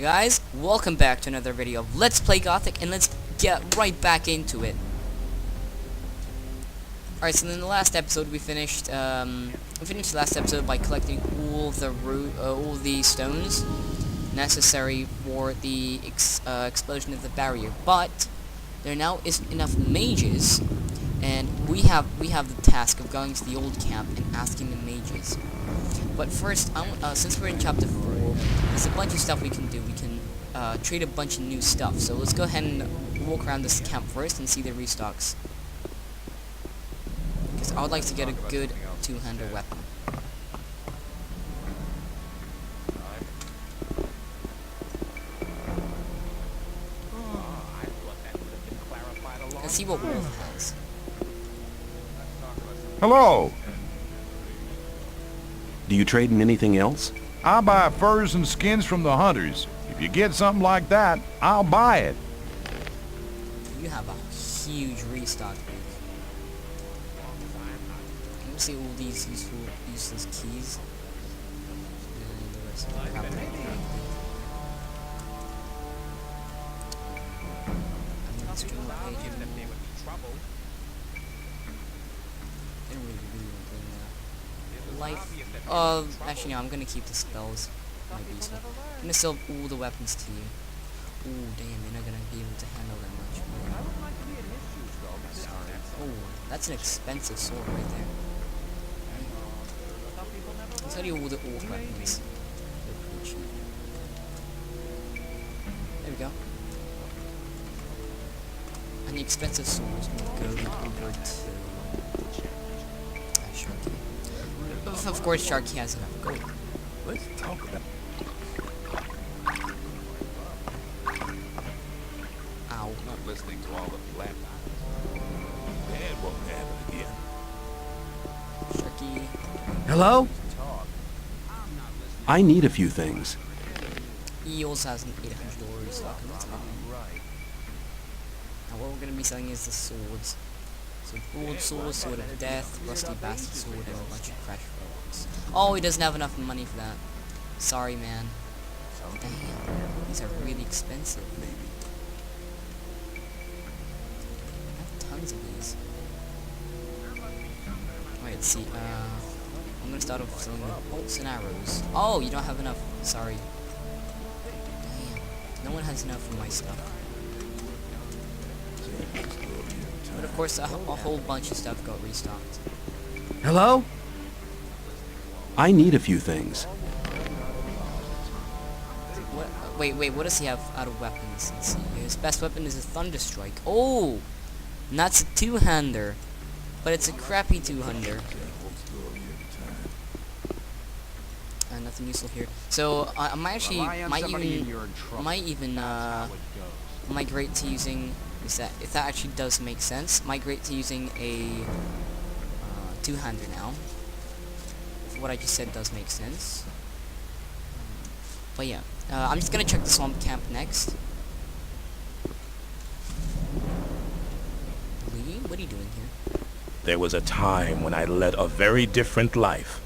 you guys, welcome back to another video of Let's Play Gothic, and let's get right back into it. Alright, so in the last episode we finished the last episode by collecting all the stones necessary for the explosion of the barrier, but there now isn't enough mages, and we have the task of going to the old camp and asking the mages. But first, since we're in chapter 4, there's a bunch of stuff we can do. We can trade a bunch of new stuff. So let's go ahead and walk around this camp first and see the restocks. Because I would like to get a good two-handed weapon. Let's see what Wolf has. Hello. Do you trade in anything else? I buy furs and skins from the hunters. If you get something like that, I'll buy it. You have a huge restock booth. Can you see all these useless keys? And the rest of the crap. Life. Actually, no, I'm gonna keep the spells. Might be useful. I'm gonna sell all the weapons to you. Oh, damn, you're not gonna be able to handle that much. Sorry. Oh, that's an expensive sword right there. I'll tell you all the old weapons. They're pretty cheap. There we go. And the expensive swords will go over to... Sharky. Of course, Sharky has enough gold. Let's talk about... Ow. Not listening to all the flap. That won't happen again. Sharky. Hello? I need a few things. He also has an $800 restock. Now what we're going to be selling is the swords. So broadsword, sword of death, rusty bastard sword, and a bunch of crash forks. Oh, he doesn't have enough money for that. Sorry, man. Damn, these are really expensive. I have tons of these. Alright, let's see. I'm gonna start off selling the bolts and arrows. Oh, you don't have enough. Sorry. Damn, no one has enough for my stuff. But of course, a whole bunch of stuff got restocked. Hello? I need a few things. What, wait, what does he have out of weapons? Let's see. His best weapon is a Thunder Strike. Oh! And that's a two-hander. But it's a crappy two-hander. Nothing useful here. So, I might actually, might even migrate to using... if that actually does make sense, migrate to using a two-hander now. If what I just said does make sense. But yeah, I'm just gonna check the swamp camp next. Lee, what are you doing here? There was a time when I led a very different life.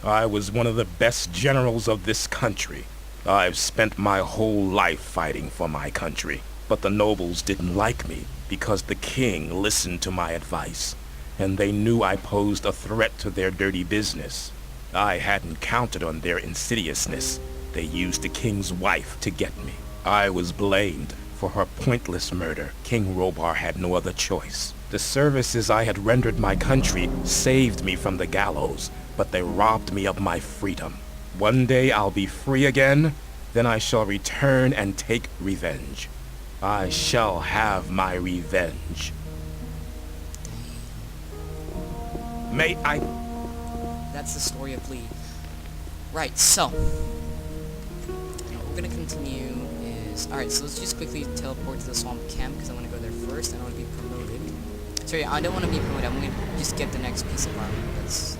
I was one of the best generals of this country. I've spent my whole life fighting for my country. But the nobles didn't like me because the king listened to my advice, and they knew I posed a threat to their dirty business. I hadn't counted on their insidiousness. They used the king's wife to get me. I was blamed for her pointless murder. King Robar had no other choice. The services I had rendered my country saved me from the gallows, but they robbed me of my freedom. One day I'll be free again, then I shall return and take revenge. I shall have my revenge. May I... That's the story of Lee. Right, so... what we're gonna continue is... Alright, so let's just quickly teleport to the swamp camp, because I want to go there first, and I want to be promoted. Sorry, I don't want to be promoted, I'm going to just get the next piece of armor. That's...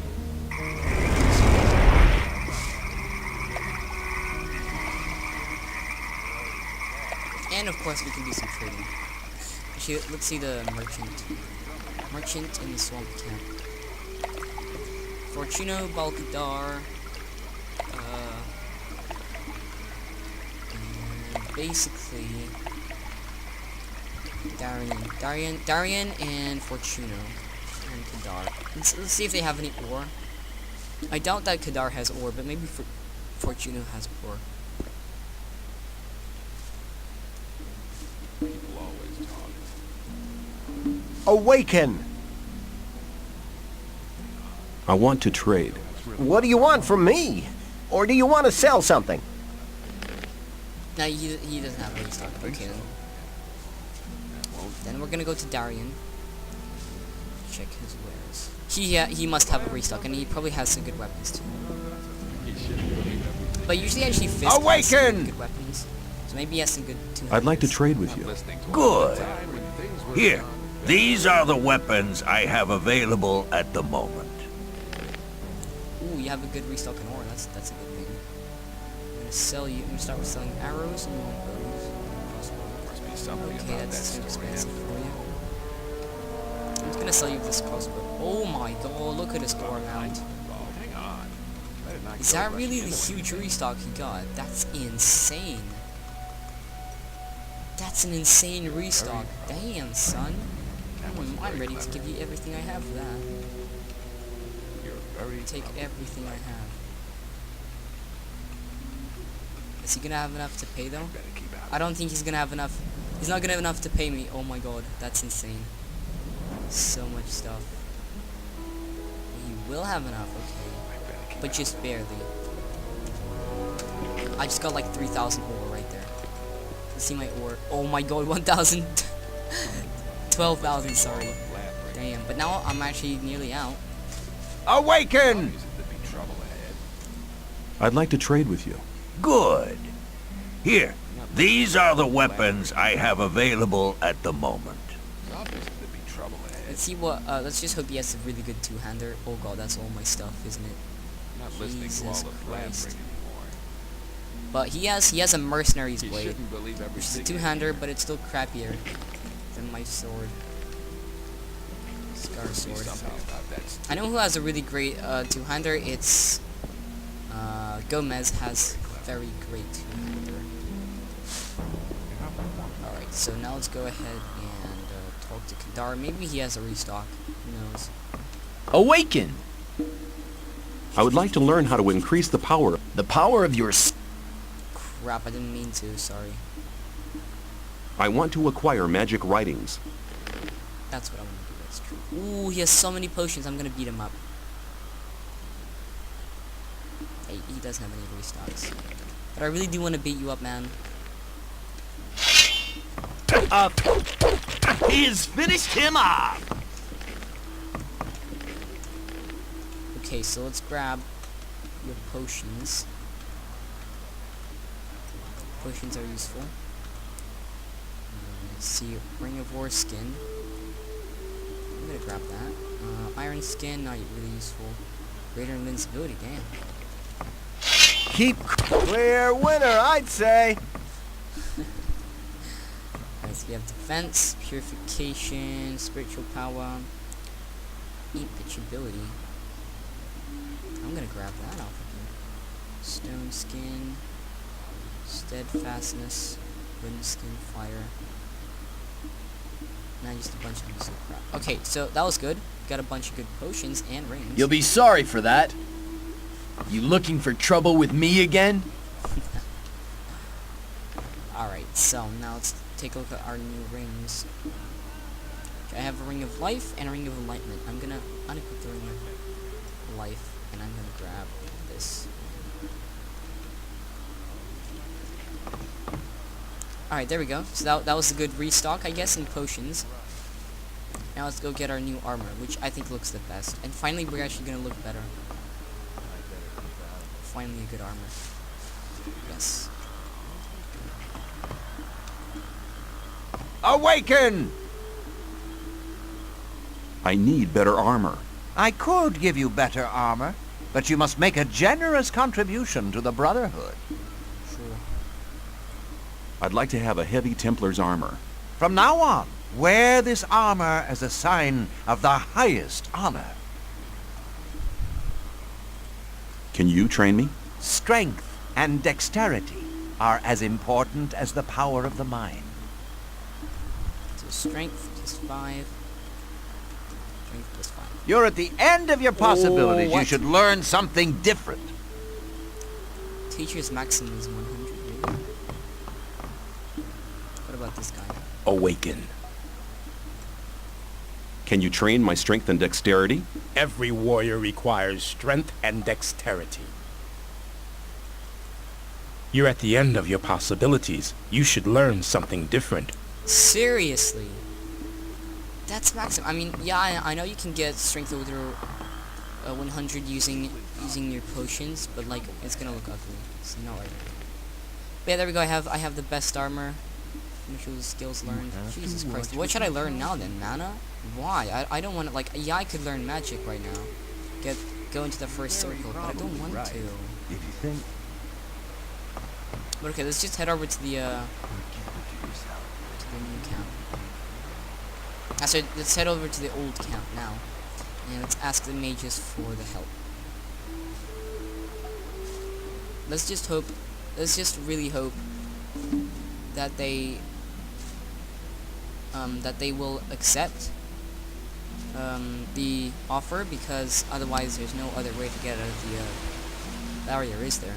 And of course we can do some trading. Actually, let's see the merchant. Merchant in the swamp camp. Fortuno Balkadar. basically Darian and Fortuno and Kadar. Let's see if they have any ore. I doubt that Kadar has ore, but maybe Fortuno has ore. People always talk. Awaken! I want to trade. What do you want from me? Or do you want to sell something? No, he doesn't have any stock. Okay, then we're gonna go to Darian. Check his wares. He must have a restock, and he probably has some good weapons too. But usually, actually, Fisk has some Awaken! good weapons. So maybe he has some good. I'd like to trade with you. Good. Here, these are the weapons I have available at the moment. Ooh, you have a good restock in ore. That's a good thing. I'm gonna sell you. I'm gonna start with selling arrows and longbows. Must be something Okay, about that's that too story. expensive for you. I'm just gonna sell you this crossbow. Oh my god, look at his door mount. Oh, hang on. I did not Is go that rushing really the into huge anything. restock he got? That's insane. That's an insane restock. Damn, son. I'm ready to give you everything I have for that. You're very Take clever. everything I have. Is he gonna have enough to pay though? Better keep out. I don't think he's gonna have enough. He's not gonna have enough to pay me. Oh my god, that's insane. So much stuff. He will have enough, okay. But just barely. I just got like 3,000 ore right there. Let's see my ore. Oh my god, 1,000. 12,000, sorry. Damn, but now I'm actually nearly out. Awaken! There'd be trouble ahead. I'd like to trade with you. Good. Here, these are the weapons I have available at the moment. It's obvious there'd be trouble ahead. Let's see what, let's just hope he has a really good two-hander. Oh god, that's all my stuff, isn't it? I'm not listening to all Jesus the Christ. blabbering anymore. But he has a mercenary's You blade. shouldn't believe Which is a everything. two-hander, but it's still crappier than my sword. Scar Must be sword. something about that. I know who has a really great two-hander. It's Gomez has very great two-hander. Alright, so now let's go ahead and talk to Kadar. Maybe he has a restock. Who knows? Awaken! I would like to learn how to increase the power. The power of your Crap, I didn't mean to. Sorry. I want to acquire magic writings. That's what I want to do. That's true. Ooh, he has so many potions. I'm gonna beat him up. Hey, he doesn't have any restocks. But I really do want to beat you up, man. He's finished him off! Okay, so let's grab your potions. Potions are useful. Let's see, Ring of War skin. I'm gonna grab that. Iron skin, not really useful. Greater invincibility, damn. Keep clear winner, I'd say. Alright, so we have defense, purification, spiritual power, impeachability. I'm gonna grab that off of you. Stone skin, steadfastness, wind skin, fire. Now just a bunch of useless crap. Okay, so that was good. Got a bunch of good potions and rings. You'll be sorry for that. You looking for trouble with me again? Alright, so now let's take a look at our new rings. Okay, I have a ring of life and a ring of enlightenment. I'm gonna unequip the ring of life and I'm gonna grab this. Alright, there we go. So that was a good restock, I guess, in potions. Now let's go get our new armor, which I think looks the best. And finally, we're actually gonna look better. Finally, a good armor. Yes. Awaken! I need better armor. I could give you better armor, but you must make a generous contribution to the Brotherhood. Sure. I'd like to have a heavy Templar's armor. From now on, wear this armor as a sign of the highest honor. Can you train me? Strength and dexterity. are as important as the power of the mine. So strength plus 5. Strength plus 5. You're at the end of your possibilities. You what? should learn something different. Teacher's maximum is 100, really? What about this guy? Awaken. Can you train my strength and dexterity? Every warrior requires strength and dexterity. You're at the end of your possibilities. You should learn something different. Seriously? That's maximum. I mean, yeah, I know you can get strength over 100 using your potions, but like it's gonna look ugly. So no way. But yeah, there we go. I have the best armor. Initial skills learned. Jesus Christ. What should I learn now then? Mana? Why? I don't want to, like, yeah, I could learn magic right now. Go into the first circle, but I don't want to. If you think... But okay, let's just head over to the new camp. Actually, let's head over to the old camp now. And let's ask the mages for the help. Let's just really hope that they will accept the offer, because otherwise there's no other way to get out of the barrier, is there?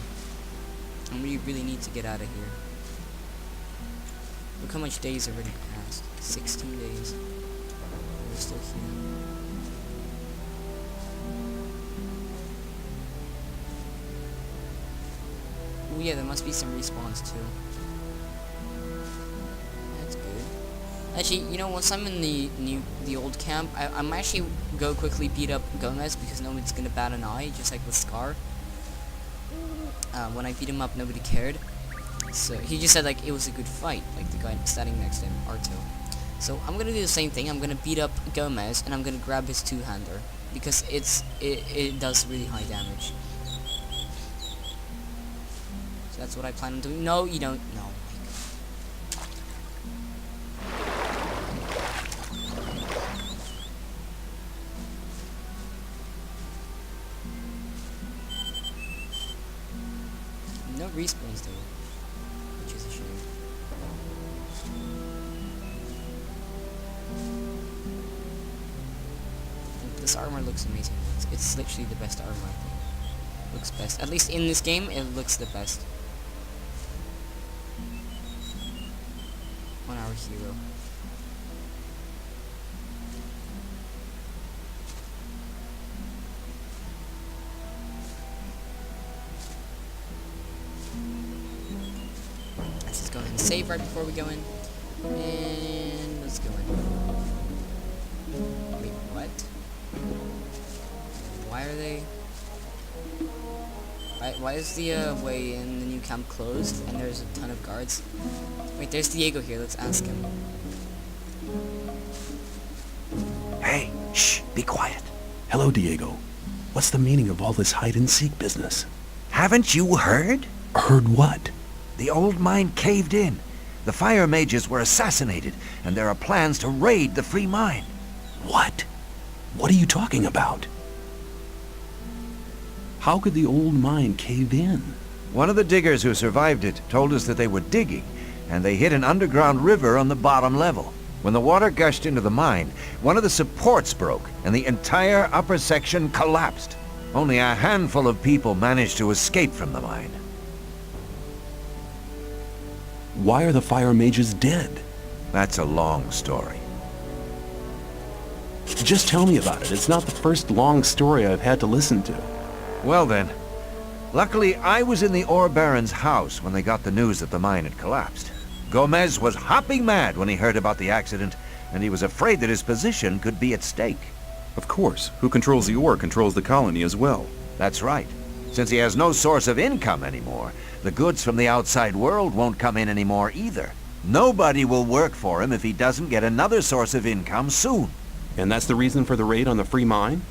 And we really need to get out of here. Look how much days already passed. 16 days. We're still here. Oh yeah, there must be some respawns too. That's good. Actually, you know, once I'm in the old camp, I might actually go quickly beat up Gomez, because nobody's gonna bat an eye, just like with Scar. When I beat him up, nobody cared. So he just said like it was a good fight, like the guy standing next to him, Arto. So I'm gonna do the same thing. I'm gonna beat up Gomez, and I'm gonna grab his two-hander, because it does really high damage. So that's what I plan on doing. No, you don't. No. No respawns though, which is a shame. This armor looks amazing. It's literally the best armor, I think. Looks best. At least in this game, it looks the best. On our hero. Let's just go ahead and save right before we go in. And let's go in. Wait, what? Why are they... Why is the way in the new camp closed and there's a ton of guards? Wait, there's Diego here. Let's ask him. Hey, shh, be quiet. Hello, Diego. What's the meaning of all this hide-and-seek business? Haven't you heard? Heard what? The old mine caved in. The fire mages were assassinated, and there are plans to raid the free mine. What? What are you talking about? How could the old mine cave in? One of the diggers who survived it told us that they were digging, and they hit an underground river on the bottom level. When the water gushed into the mine, one of the supports broke, and the entire upper section collapsed. Only a handful of people managed to escape from the mine. Why are the fire mages dead? That's a long story. Just tell me about it. It's not the first long story I've had to listen to. Well then, luckily I was in the ore baron's house when they got the news that the mine had collapsed. Gomez was hopping mad when he heard about the accident, and he was afraid that his position could be at stake. Of course. Who controls the ore controls the colony as well. That's right. Since he has no source of income anymore, the goods from the outside world won't come in anymore either. Nobody will work for him if he doesn't get another source of income soon. And that's the reason for the raid on the free mine?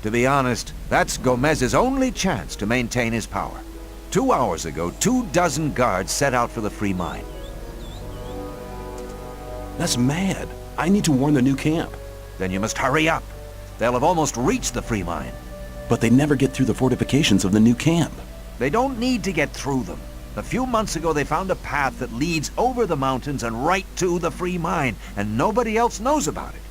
To be honest, that's Gomez's only chance to maintain his power. 2 hours ago, 24 guards set out for the free mine. That's mad. I need to warn the new camp. Then you must hurry up. They'll have almost reached the free mine. But they never get through the fortifications of the new camp. They don't need to get through them. A few months ago, they found a path that leads over the mountains and right to the free mine, and nobody else knows about it.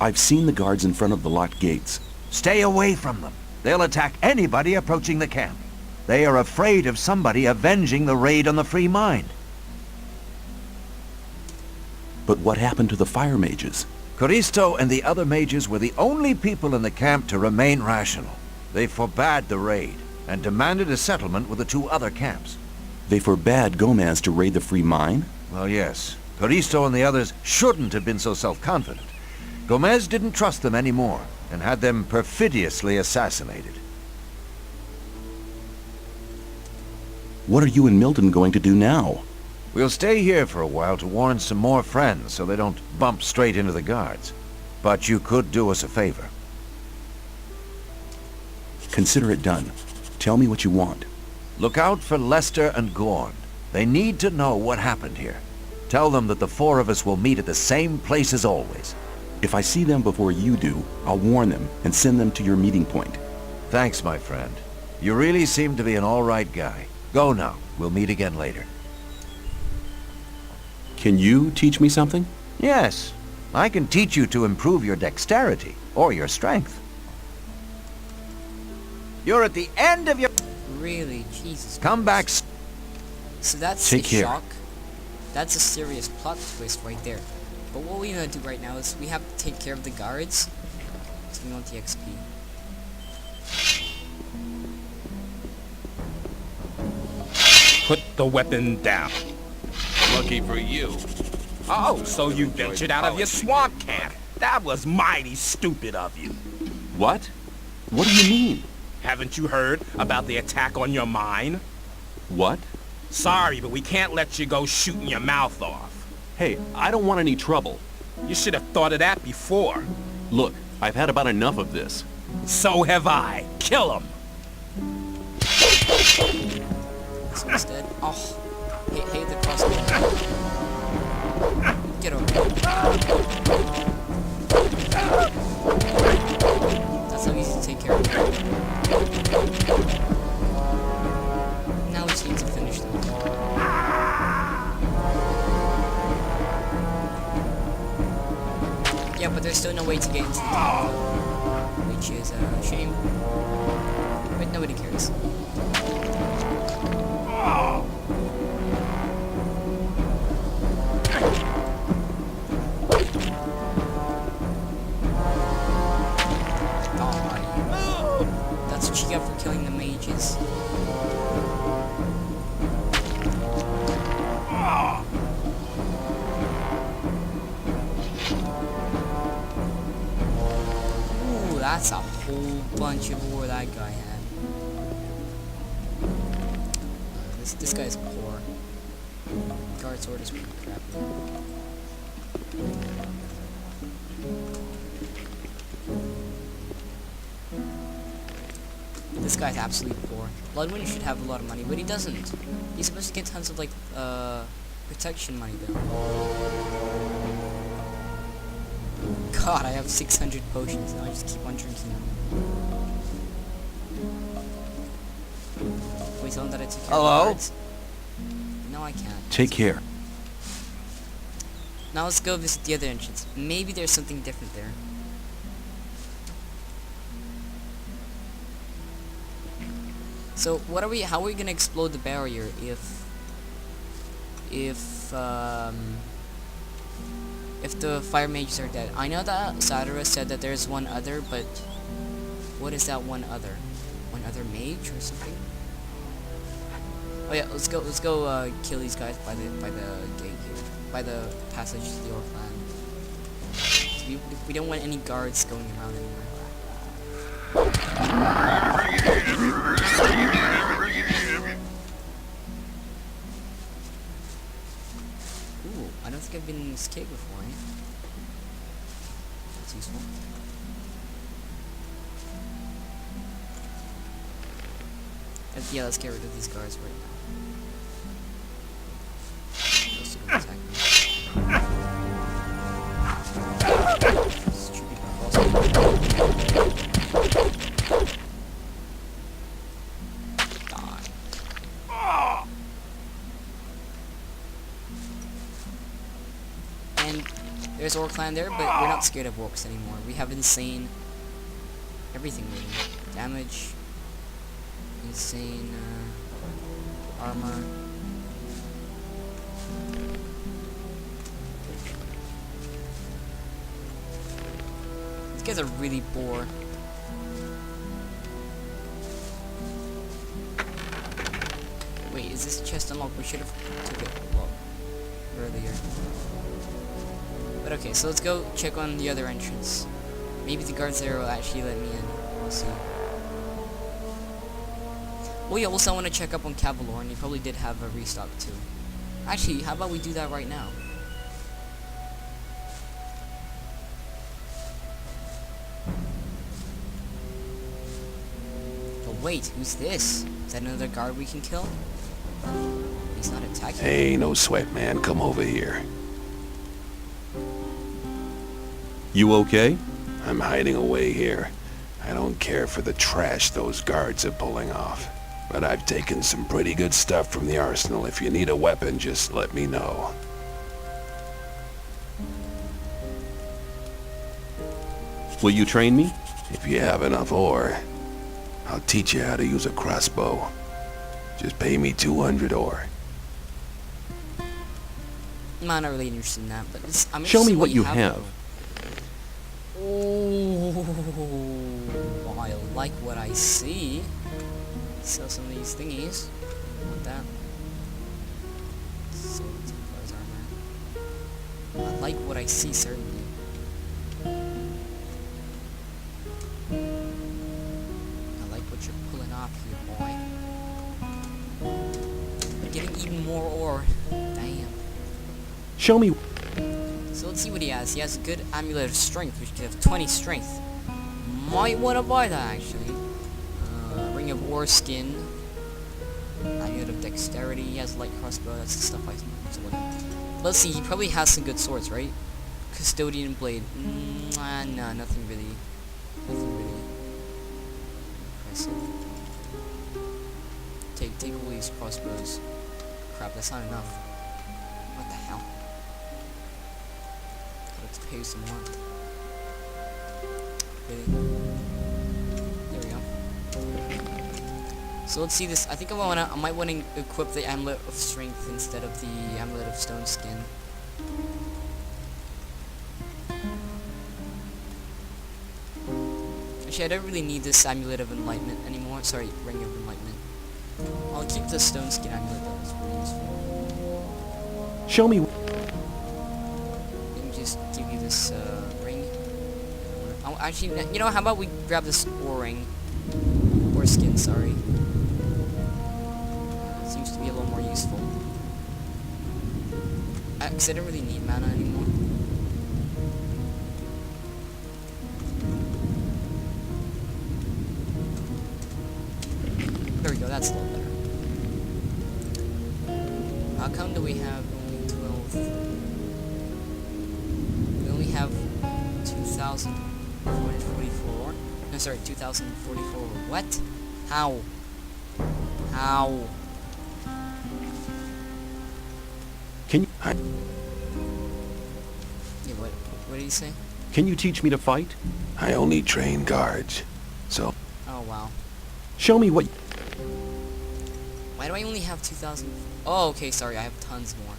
I've seen the guards in front of the locked gates. Stay away from them. They'll attack anybody approaching the camp. They are afraid of somebody avenging the raid on the free mine. But what happened to the fire mages? Coristo and the other mages were the only people in the camp to remain rational. They forbade the raid and demanded a settlement with the two other camps. They forbade Gomez to raid the free mine? Well, yes. Coristo and the others shouldn't have been so self-confident. Gomez didn't trust them anymore and had them perfidiously assassinated. What are you and Milton going to do now? We'll stay here for a while to warn some more friends so they don't bump straight into the guards. But you could do us a favor. Consider it done. Tell me what you want. Look out for Lester and Gorn. They need to know what happened here. Tell them that the four of us will meet at the same place as always. If I see them before you do, I'll warn them and send them to your meeting point. Thanks, my friend. You really seem to be an all-right guy. Go now. We'll meet again later. Can you teach me something? Yes. I can teach you to improve your dexterity or your strength. You're at the end of your... Really? Jesus Come back... Christ. So that's Take a care. shock. That's a serious plot twist right there. But what we're gonna do right now is we have to take care of the guards. So we want the XP. Put the weapon down. Lucky for you. Oh, so you ventured out of your swamp camp. That was mighty stupid of you. What? What do you mean? Haven't you heard about the attack on your mine? What? Sorry, but we can't let you go shooting your mouth off. Hey, I don't want any trouble. You should have thought of that before. Look, I've had about enough of this. So have I. Kill him. This one's dead. Oh, hate the crossbow. Get over here. That's how easy to take care of. Now we just need to finish them. Yeah, but there's still no way to get into the town, which is a shame. But nobody cares. That's what you get for killing the mages. Ooh, that's a whole bunch of ore that guy had. This guy's poor. Guard sword is pretty crappy. This guy's absolutely poor. Bloodwind should have a lot of money, but he doesn't. He's supposed to get tons of, like, protection money, though. God, I have 600 potions, now I just keep on drinking them. Wait, tell him that I take care of the Hello? guards? No, I can't. Take care. Now let's go visit the other entrance. Maybe there's something different there. So what are we? How are we gonna explode the barrier if the fire mages are dead? I know that Sadara said that there's one other, but what is that one other? One other mage or something? Oh yeah, let's go kill these guys by the gate here, by the passage to the Orphan. We don't want any guards going around anywhere. Ooh, I don't think I've been in this cave before, eh? That's useful. Yeah, let's get rid of these guards right now. Those two will attack me. Stupid crossbow. Die. And there's Orc Clan there, but we're not scared of orcs anymore. We have insane everything really. Damage, insane armor. These guys are really poor. Wait, is this chest unlocked? We should have took it earlier. But okay, so let's go check on the other entrance. Maybe the guards there will actually let me in. We'll see. Oh yeah, also I want to check up on Cavalorn. He probably did have a restock too. Actually, how about we do that right now? But wait, who's this? Is that another guard we can kill? He's not attacking. Hey, no sweat, man. Come over here. You okay? I'm hiding away here. I don't care for the trash those guards are pulling off. But I've taken some pretty good stuff from the arsenal. If you need a weapon, just let me know. Will you train me? If you have enough ore, I'll teach you how to use a crossbow. Just pay me 200 ore. I'm not really interested in that, but I'm Show me interested in what you have. though. Oh, I like what I see. Sell some of these thingies. Want that? So Templar's armor. I like what I see, certainly. I like what you're pulling off here, boy. You're getting even more ore. Damn. Show me. So let's see what he has. He has a good amulet of strength, which gives 20 strength. Might want to buy that actually. Ring of War skin. Amulet of dexterity. He has light crossbow. That's the stuff I was looking at. Let's see. He probably has some good swords, right? Custodian blade. No, nothing really. Nothing really impressive. Take all these crossbows. Crap, that's not enough. What the hell? Let's pay some more. Really? There we go. So let's see this. I think I might want to equip the amulet of strength instead of the amulet of stone skin. Actually, I don't really need this amulet of enlightenment anymore. Sorry, ring of enlightenment. I'll keep the stone skin amulet. That was really useful. Show me. Just give you this ring. Oh, actually, you know, how about we grab this ore ring? Or skin, sorry. Seems to be a little more useful. Because I don't really need mana anymore. There we go, that's a little better. How come do we have only 12? We only have 2,444. No, sorry, 2,044. What? How? How? Can you? Yeah, what did he say? Can you teach me to fight? I only train guards, so... Oh, wow. Show me what. Why do I only have 2,000? Oh, okay, sorry, I have tons more.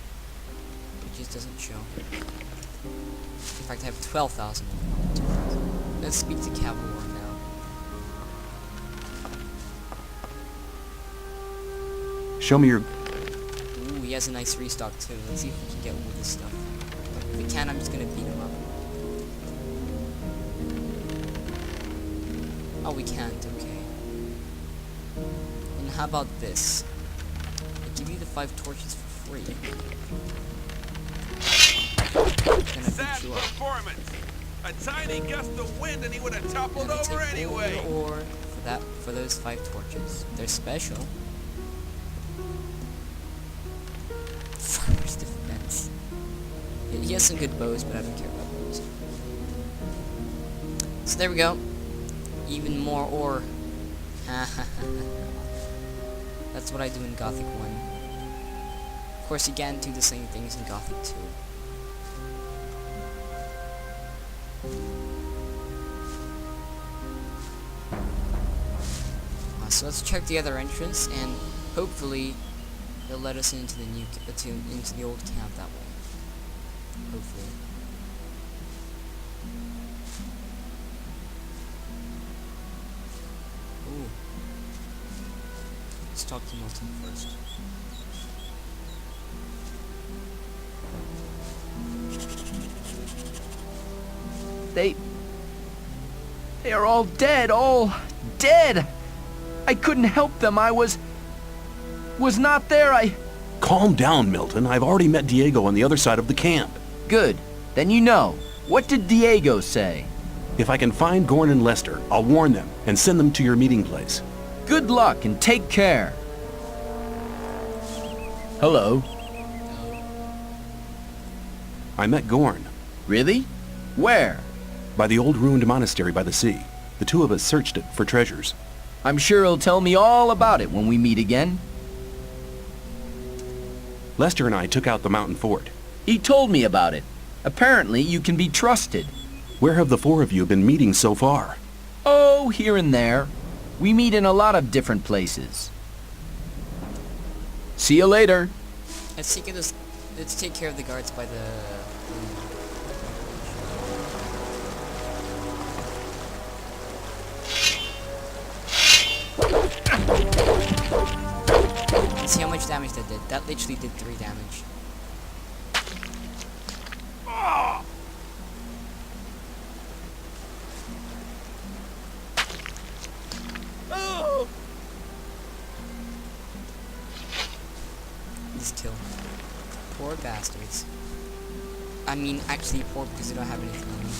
It just doesn't show. In fact, I have 12,000 more. 2,000. Let's speak to Cavalor now. Show me your. Ooh, he has a nice restock too. Let's see if we can get all this stuff. If we can, I'm just gonna beat him up. Oh, we can't, okay. And how about this? I give you the 5 torches for free. Gonna beat you up. Performance. A tiny gust of wind and he would have toppled Gonna over take anyway. all your ore for those 5 torches. They're special. Farmer's defense. Yeah, he has some good bows, but I don't care about bows. So there we go. Even more ore. That's what I do in Gothic 1. Of course, you can't do the same things in Gothic 2. so let's check the other entrance, and hopefully they'll let us into the into the old camp that way. Hopefully. Ooh. Let's talk to Milton first. They are all dead, all dead. I couldn't help them. I was not there. Calm down, Milton. I've already met Diego on the other side of the camp. Good. Then you know. What did Diego say? If I can find Gorn and Lester, I'll warn them and send them to your meeting place. Good luck and take care. Hello. I met Gorn. Really? Where? By the old ruined monastery by the sea. The two of us searched it for treasures. I'm sure he'll tell me all about it when we meet again. Lester and I took out the mountain fort. He told me about it. Apparently, you can be trusted. Where have the four of you been meeting so far? Oh, here and there. We meet in a lot of different places. See you later. Let's take care of the guards by the... Let's see how much damage that did. That literally did 3 damage. These kill. Poor bastards. I mean, actually poor because they don't have anything on me.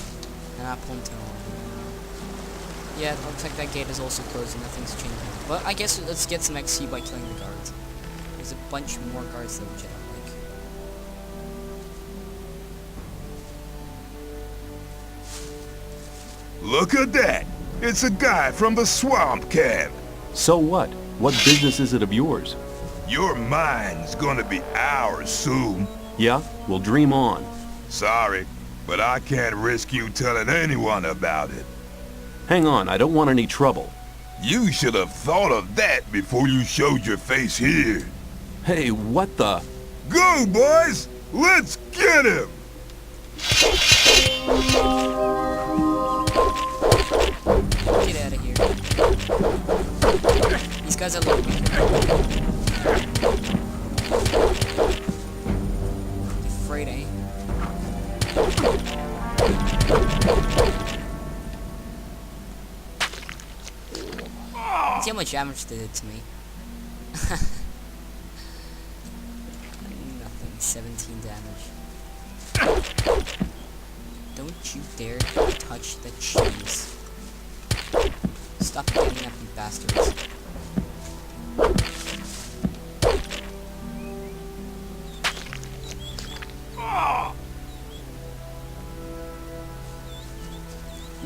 And I pumped him on. Yeah, it looks like that gate is also closed and nothing's changing. But I guess let's get some XP by killing the guards. There's a bunch more guards though, which I don't like. Look at that! It's a guy from the swamp camp. So what? What business is it of yours? Your mine's gonna be ours soon. Yeah? Well, dream on. Sorry, but I can't risk you telling anyone about it. Hang on, I don't want any trouble. You should have thought of that before you showed your face here. Hey, what the? Go, boys! Let's get him! Get out of here. These guys are little weak. Afraid, eh? See how much damage they did to me. Nothing. 17 damage. Don't you dare touch the cheese. Stop getting up, you bastards.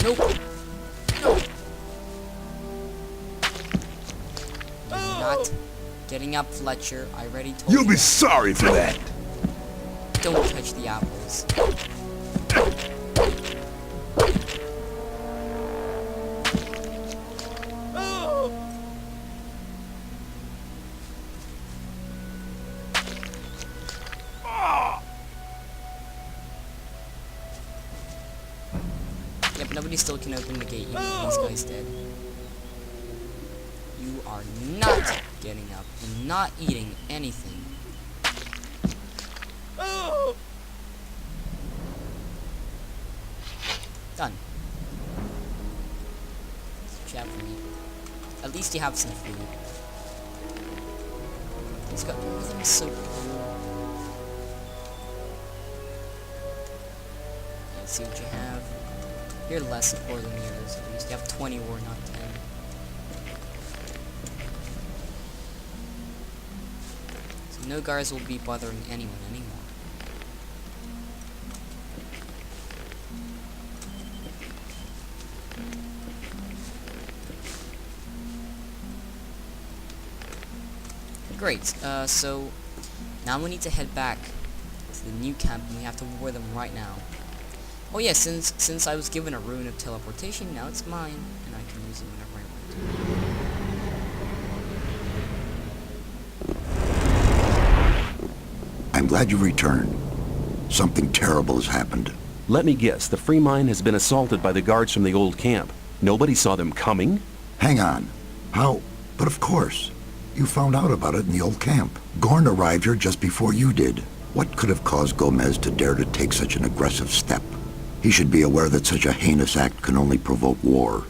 Nope. Nope. Not getting up, Fletcher. I already told you. You'll be sorry for that. Don't touch the apples. Yep, nobody still can open the gate, even though these guys dead. You are not getting up and not eating anything. Done. Chat for me. At least you have some food. It's got everything's so cool. Let's see what you have. You're less support than the others at least. You have 20 war, not 10. So no guards will be bothering anyone anymore. Great, so now we need to head back to the new camp and we have to war them right now. Oh yeah, since I was given a rune of teleportation, now it's mine, and I can use it whenever I want. glad you returned. Something terrible has happened. Let me guess, the free mine has been assaulted by the guards from the old camp. Nobody saw them coming? Hang on. How? But of course. You found out about it in the old camp. Gorn arrived here just before you did. What could have caused Gomez to dare to take such an aggressive step? He should be aware that such a heinous act can only provoke war.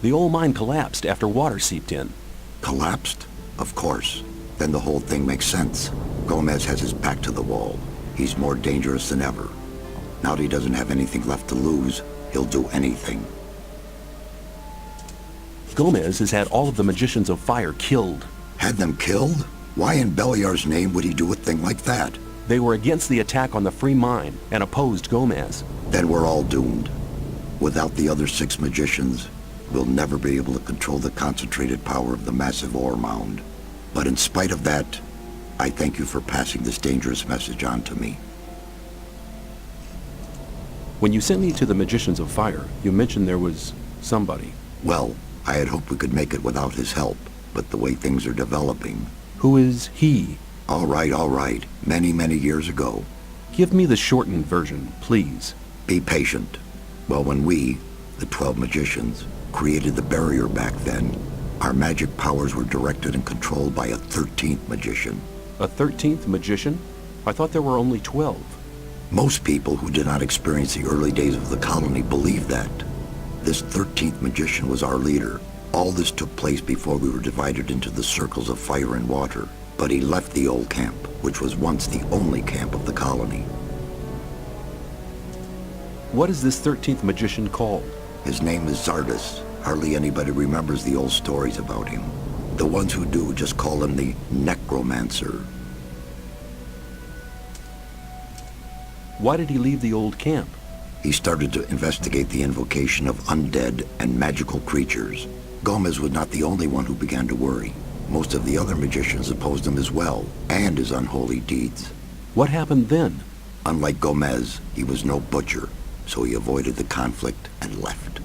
The old mine collapsed after water seeped in. Collapsed? Of course. Then the whole thing makes sense. Gomez has his back to the wall. He's more dangerous than ever. Now that he doesn't have anything left to lose, he'll do anything. Gomez has had all of the Magicians of Fire killed. Had them killed? Why in Beliar's name would he do a thing like that? They were against the attack on the free mine and opposed Gomez. Then we're all doomed. Without the other 6 magicians, we'll never be able to control the concentrated power of the massive ore mound. But in spite of that, I thank you for passing this dangerous message on to me. When you sent me to the Magicians of Fire, you mentioned there was somebody. Well, I had hoped we could make it without his help, but the way things are developing... Who is he? All right. Many, many years ago. Give me the shortened version, please. Be patient. Well, when we, the 12 magicians, created the barrier back then, our magic powers were directed and controlled by a 13th magician. A 13th magician? I thought there were only 12. Most people who did not experience the early days of the colony believe that. This 13th magician was our leader. All this took place before we were divided into the circles of fire and water. But he left the old camp, which was once the only camp of the colony. What is this 13th magician called? His name is Zardes. Hardly anybody remembers the old stories about him. The ones who do just call him the Necromancer. Why did he leave the old camp? He started to investigate the invocation of undead and magical creatures. Gomez was not the only one who began to worry. Most of the other magicians opposed him as well, and his unholy deeds. What happened then? Unlike Gomez, he was no butcher, so he avoided the conflict and left.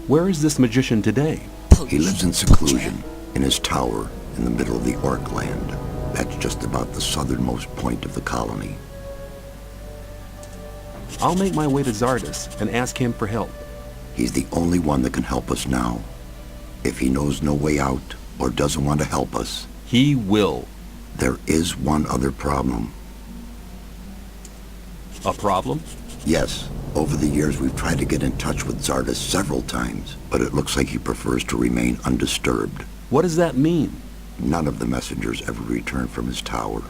Where is this magician today? He lives in seclusion, in his tower, in the middle of the Orc land. That's just about the southernmost point of the colony. I'll make my way to Zardes and ask him for help. He's the only one that can help us now. If he knows no way out, or doesn't want to help us... He will. There is one other problem. A problem? Yes. Over the years, we've tried to get in touch with Zardes several times, but it looks like he prefers to remain undisturbed. What does that mean? None of the messengers ever return from his tower.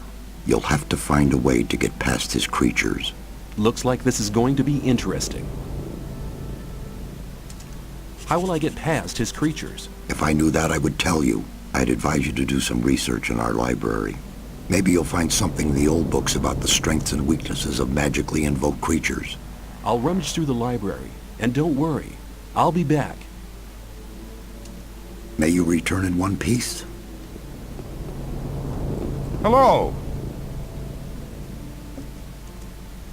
You'll have to find a way to get past his creatures. Looks like this is going to be interesting. How will I get past his creatures? If I knew that, I would tell you. I'd advise you to do some research in our library. Maybe you'll find something in the old books about the strengths and weaknesses of magically invoked creatures. I'll rummage through the library, and don't worry, I'll be back. May you return in one piece. Hello.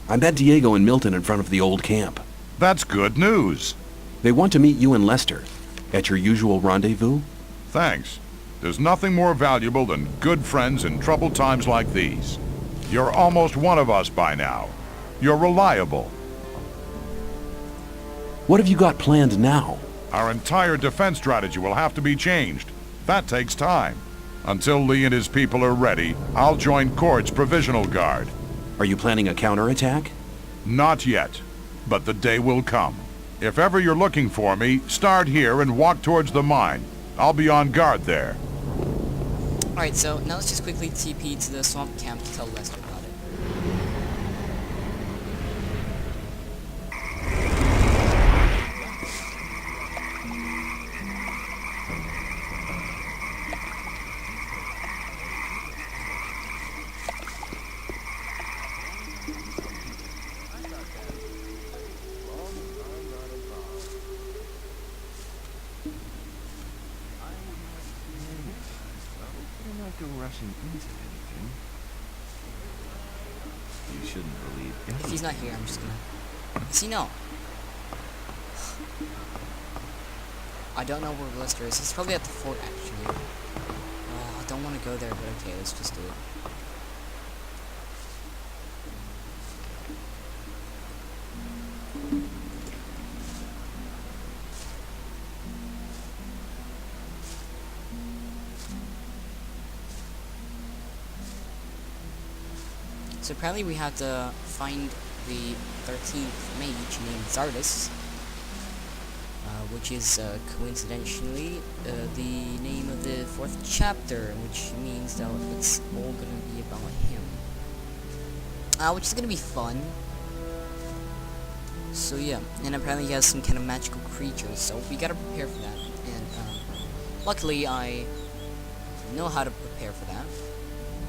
I met Diego and Milton in front of the old camp. That's good news. They want to meet you and Lester at your usual rendezvous. Thanks. There's nothing more valuable than good friends in troubled times like these. You're almost one of us by now. You're reliable. What have you got planned now? Our entire defense strategy will have to be changed. That takes time. Until Lee and his people are ready, I'll join Cord's Provisional Guard. Are you planning a counterattack? Not yet, but the day will come. If ever you're looking for me, start here and walk towards the mine. I'll be on guard there. Alright, so now let's just quickly TP to the swamp camp to tell Lester about it. You shouldn't believe If he's not here, I'm just gonna... Is he? No. I don't know where Lester is. He's probably at the fort, actually. don't want to go there, but okay, let's just do it. So apparently we have to find the 13th mage named Zardus, which is coincidentally the name of the 4th chapter, which means that it's all gonna be about him. Which is gonna be fun. So yeah, and apparently he has some kind of magical creatures, so we gotta prepare for that. And luckily I know how to prepare for that.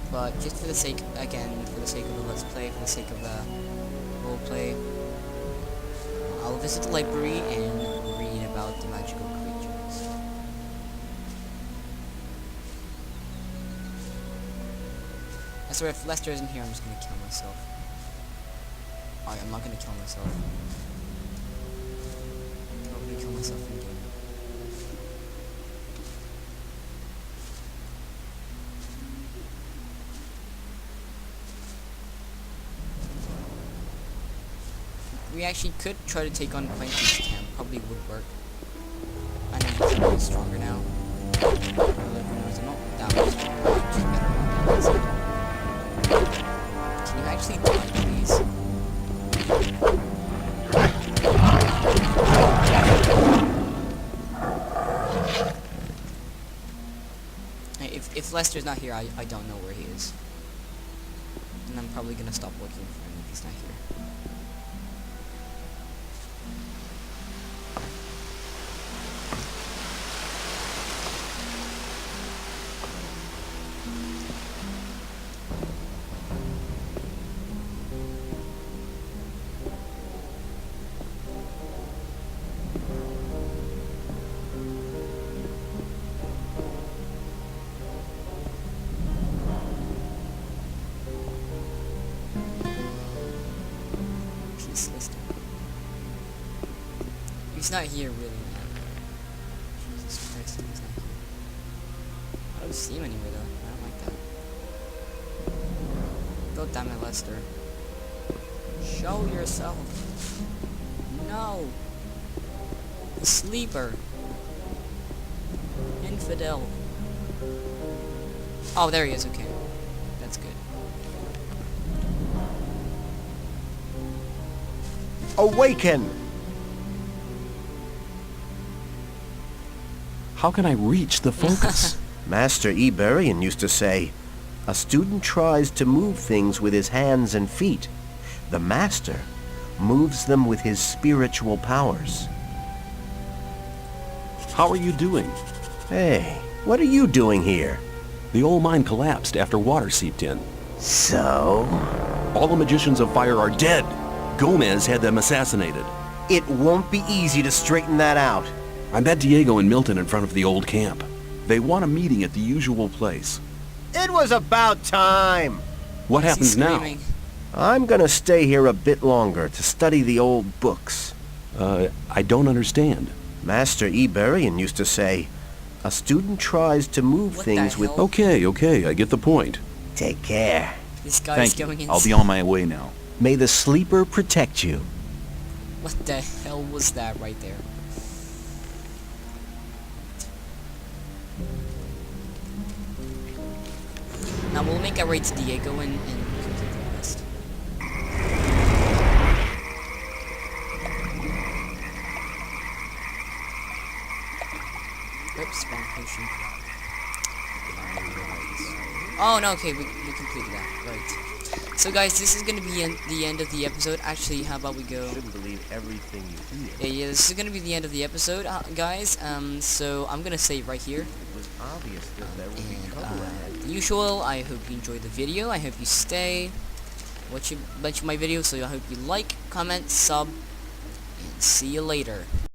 But just for the sake, again, for the sake of the let's play, for the sake of the role play, I'll visit the library and read about the magical creatures. I swear, if Lester isn't here, I'm just gonna kill myself. Alright, I'm not gonna kill myself. I'm gonna kill myself in game. We actually could try to take on Quentin's camp. Probably would work. I know he's a little stronger now. Although who knows, I'm not that much stronger. I'm just better at it. Can you actually die, please? Hey, if Lester's not here, I don't know where he is. And I'm probably gonna stop looking for him if he's not here. He's not here, really, man. Jesus Christ, he's not here. I don't see him anywhere, though. I don't like that. God damn it, Lester. Show yourself. No. The sleeper. Infidel. Oh, there he is, okay. That's good. Awaken! How can I reach the focus? Master Iberian used to say, a student tries to move things with his hands and feet. The master moves them with his spiritual powers. How are you doing? Hey, what are you doing here? The old mine collapsed after water seeped in. So? All the magicians of fire are dead. Gomez had them assassinated. It won't be easy to straighten that out. I met Diego and Milton in front of the old camp. They want a meeting at the usual place. It was about time! What happens now? I'm gonna stay here a bit longer to study the old books. I don't understand. Master Iberian used to say, a student tries to move things with... Okay, I get the point. Take care. This guy's going insane. I'll be on my way now. May the sleeper protect you. What the hell was that right there? Now we'll make our way to Diego and complete the quest. Oops, wrong potion. Oh no, okay, we completed that. Right. So guys, this is gonna be the end of the episode. Actually, how about we go? Shouldn't believe everything you hear. Yeah, this is gonna be the end of the episode, guys. So I'm gonna save right here. It was obvious that there would be trouble ahead. Usual, I hope you enjoyed the video. I hope you stay, watch my videos. So I hope you like, comment, sub, and see you later.